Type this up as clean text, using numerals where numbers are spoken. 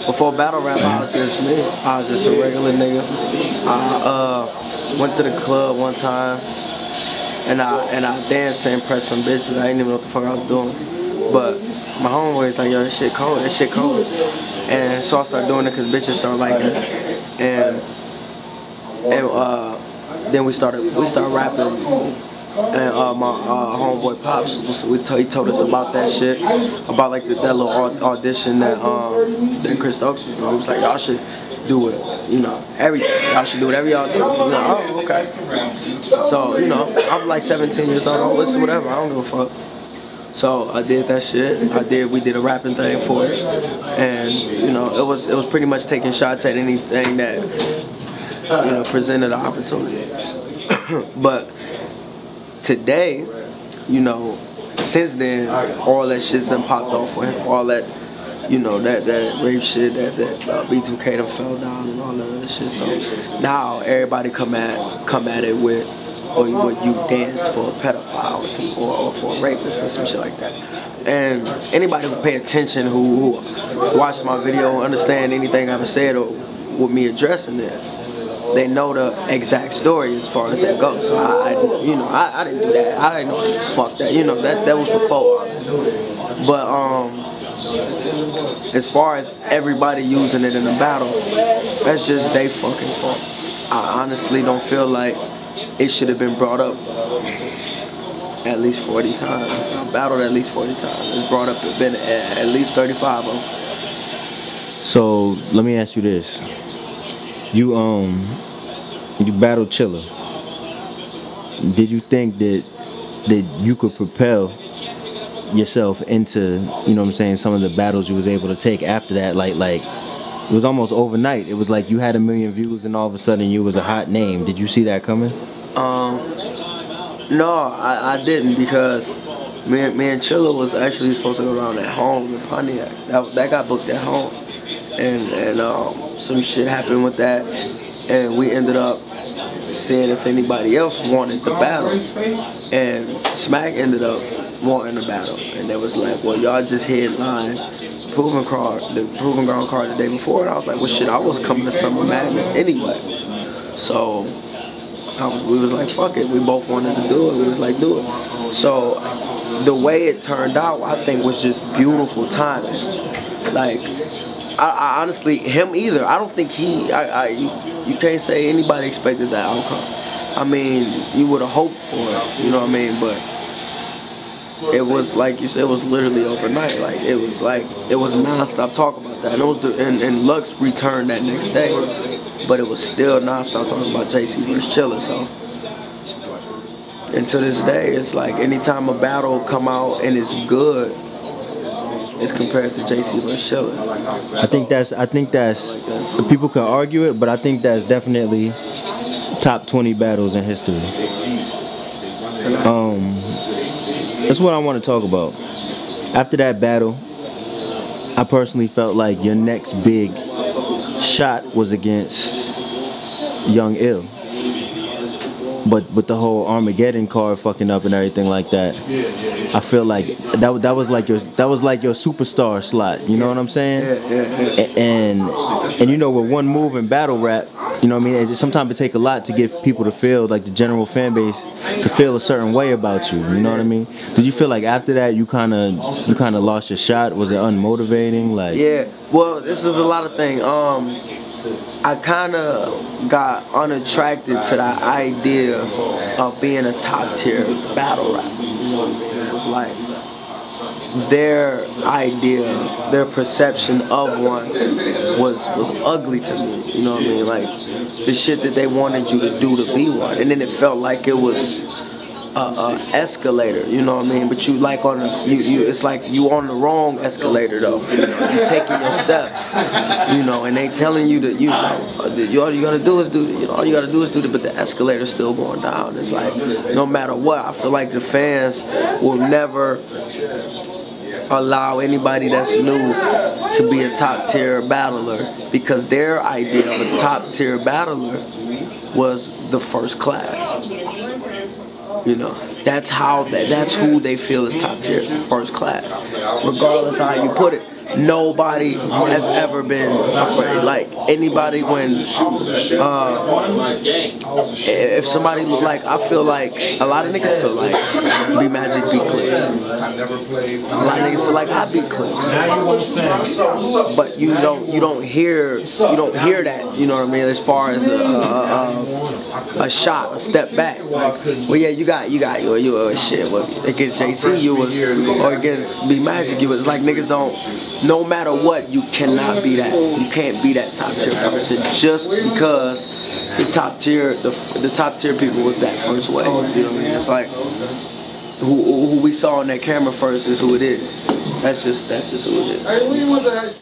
Before battle rap, I was just me. I was just a regular nigga. I went to the club one time and I danced to impress some bitches. I didn't even know what the fuck I was doing. But my homeboy's like, yo, this shit cold, this shit cold. And so I started doing it because bitches started liking it. And then we started rapping. And my homeboy Pops, he told us about that shit, about like that little audition that Chris Stokes was doing. He was like, y'all should do it, you know, everything. Y'all should do whatever y'all do. Oh, okay. So, you know, I'm like 17 years old. Oh, it's whatever. I don't give a fuck. So I did that shit. We did a rapping thing for it, and you know, it was pretty much taking shots at anything that you know presented an opportunity. But today, you know, since then, all that shit's done popped off for him. All that, you know, that rape shit, that B2K done fell down and all that other shit. So now everybody come at it with, or you danced for a pedophile or for a rapist or some shit like that. And anybody who pay attention, who watched my video, understand anything I ever said or with me addressing it, they know the exact story as far as that goes. So I didn't do that. I didn't know fuck that. You know, that was before. But as far as everybody using it in a battle, that's just they fucking fault. I honestly don't feel like it should have been brought up at least 40 times. I battled at least 40 times. It's brought up, it's been at least 35 of them. So let me ask you this. You battled Chilla. Did you think that you could propel yourself into, you know what I'm saying, some of the battles you was able to take after that? Like it was almost overnight. It was like you had 1 million views and all of a sudden you was a hot name. Did you see that coming? No, I didn't, because me and Chilla was actually supposed to go around at home in Pontiac. That got booked at home. And some shit happened with that, and we ended up seeing if anybody else wanted the battle, and Smack ended up wanting the battle, and they was like, well, y'all just headlined the Proving Ground card the day before, and I was like, well, shit, I was coming to Summer Madness anyway, so we was like, fuck it, we both wanted to do it, we was like, do it. So the way it turned out, I think, was just beautiful timing. Like, I honestly, him either. I don't think you can't say anybody expected that outcome. I mean, you would have hoped for it, you know what I mean? But it was like you said, it was literally overnight. Like it was nonstop talk about that. And and Lux returned that next day, but it was still nonstop talking about JC versus Chilla. So, and to this day, it's like anytime a battle come out and it's good, it's compared to JC versus Chilla. I think that's people can argue it, but I think that's definitely top 20 battles in history. That's what I want to talk about. After that battle, I personally felt like your next big shot was against Young Ill. But with the whole Armageddon card fucking up and everything like that, I feel like that was like your superstar slot. You know what I'm saying? Yeah. And you know, with one move in battle rap, you know what I mean? Sometimes it take a lot to get people to feel, like the general fan base, to feel a certain way about you. You know what I mean? Did you feel like after that you kind of lost your shot? Was it unmotivating? Like, yeah. Well, this is a lot of things. I kind of got unattracted to the idea of being a top tier battle rap. It was like their idea, their perception of one was ugly to me. You know what I mean? Like the shit that they wanted you to do to be one, and then it felt like it was a escalator, you know what I mean? But you like on it's like you on the wrong escalator though. You know, you taking your steps, you know, and they telling you that all you gotta do is do it, but the escalator's still going down. It's like no matter what, I feel like the fans will never allow anybody that's new to be a top tier battler, because their idea of a top tier battler was the first class. You know, that's who they feel is top tier, is the first class. Regardless of how you put it, nobody has ever been afraid. Like anybody when if somebody like, I feel like a lot of niggas feel like B Magic beat Clips. A lot of niggas feel like I beat Clips. But you don't hear that, you know what I mean, as far as a shot, a step back. Well, yeah, you got shit. But against JC, you was, or against B Magic, you was like niggas don't. No matter what, you cannot be that. You can't be that top tier person just because the top tier people was that first way. You know what I mean? It's like who we saw on that camera first is who it is. That's just who it is.